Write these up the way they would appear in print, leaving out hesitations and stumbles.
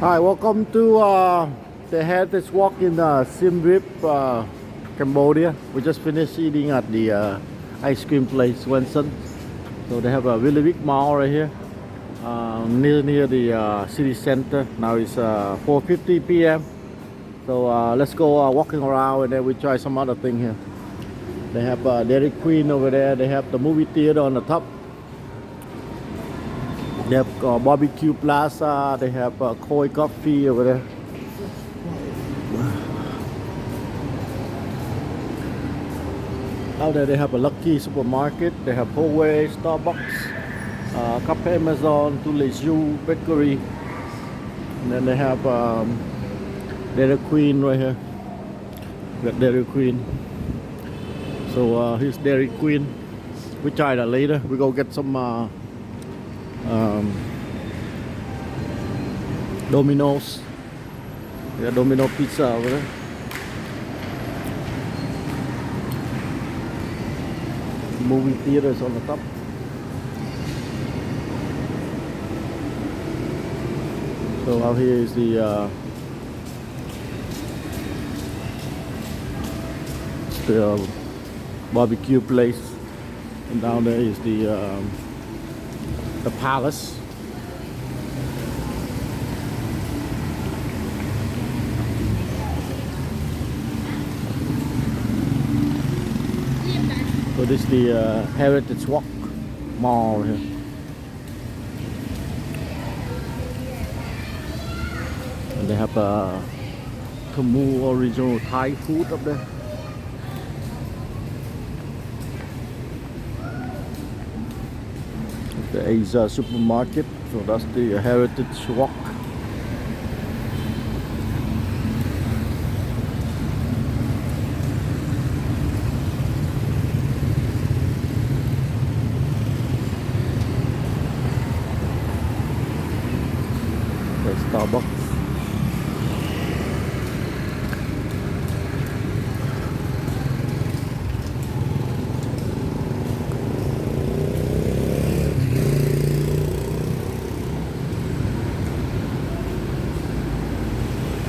Hi, welcome to the Heritage Walk in Siem Cambodia. We just finished eating at the ice cream place, Wenson. So they have a really big mall right here, near the city center. Now it's 4:50 p.m. So let's go walking around and then we try some other thing here. They have Dairy Queen over there. They have the movie theater on the top. They have barbecue plaza. They have Koi coffee over there. Out there they have a Lucky supermarket. They have Huawei, Starbucks, Cafe Amazon, Tuleju Bakery. And then they have Dairy Queen right here. We got Dairy Queen. So here's Dairy Queen. We try that later. We go get some Domino's. We got Domino pizza over there. Movie theaters on the top. So out here is the barbecue place, and down there is the palace. So this is the Heritage Walk Mall here. And they have a Khmu original Thai food up there. The Asia supermarket. So that's the Heritage Walk. There's Starbucks.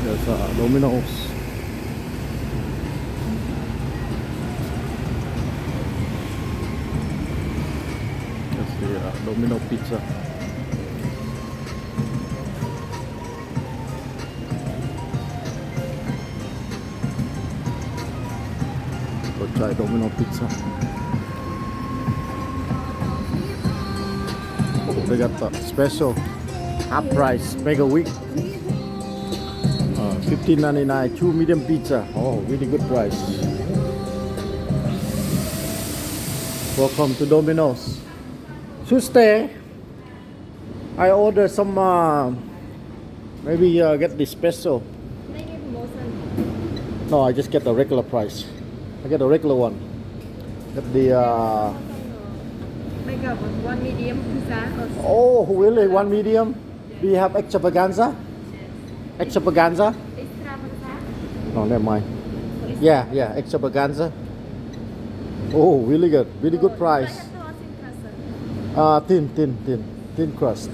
There's Domino's. That's the Domino pizza. Go try Domino pizza. They got the special half price mega week. $15.99, 2 medium pizza. Oh, really good price. Welcome to Domino's. Tuesday, I ordered some, maybe get the special. No, I just get the regular price. I get the regular one. Get the, Make up one medium pizza. oh, really? One medium? Do you have extravaganza? Extravaganza? No, never mind. Yeah, extravaganza. Oh, really good. Really good price. Thin crust.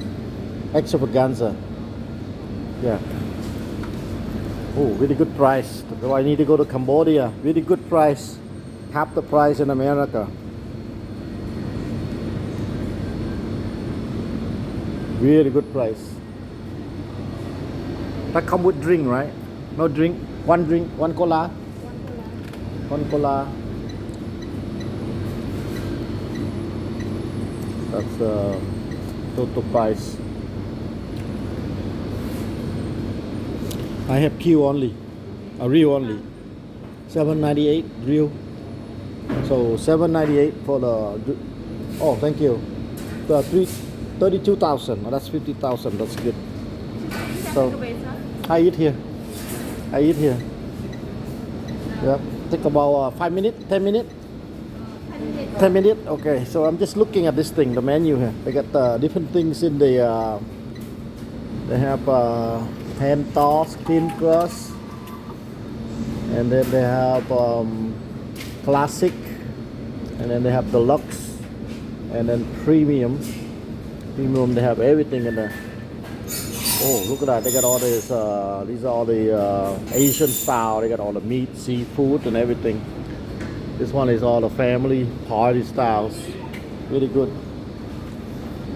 Extravaganza. Yeah. Oh, really good price. So I need to go to Cambodia. Really good price. Half the price in America. Really good price. That come with drink, right? No drink. One drink, one cola. One cola. That's the total price. I have Q only, a real only. $7.98 real. So $7.98 for the. Oh, thank you. The 32,000. Oh, that's 50,000. That's good. So I eat here. Yeah, take about 5 minutes, 10 minutes. 10 minutes. Okay, so I'm just looking at this thing, the menu here. They got different things in the. They have hand toss, thin crust, and then they have classic, and then they have deluxe, and then premium. Premium, they have everything in there. Oh, look at that! They got all this. These are all the Asian style. They got all the meat, seafood, and everything. This one is all the family party styles. Really good.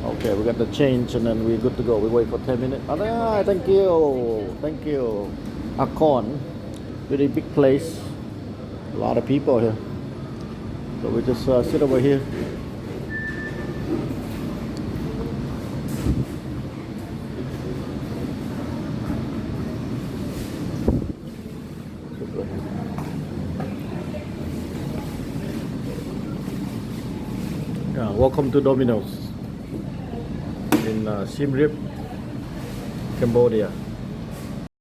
Okay, we got the change and then we're good to go. We wait for 10 minutes. Ah, thank you. Thank you. Akon. Really big place. A lot of people here. So we just sit over here. Yeah, welcome to Domino's in Siem Reap, Cambodia.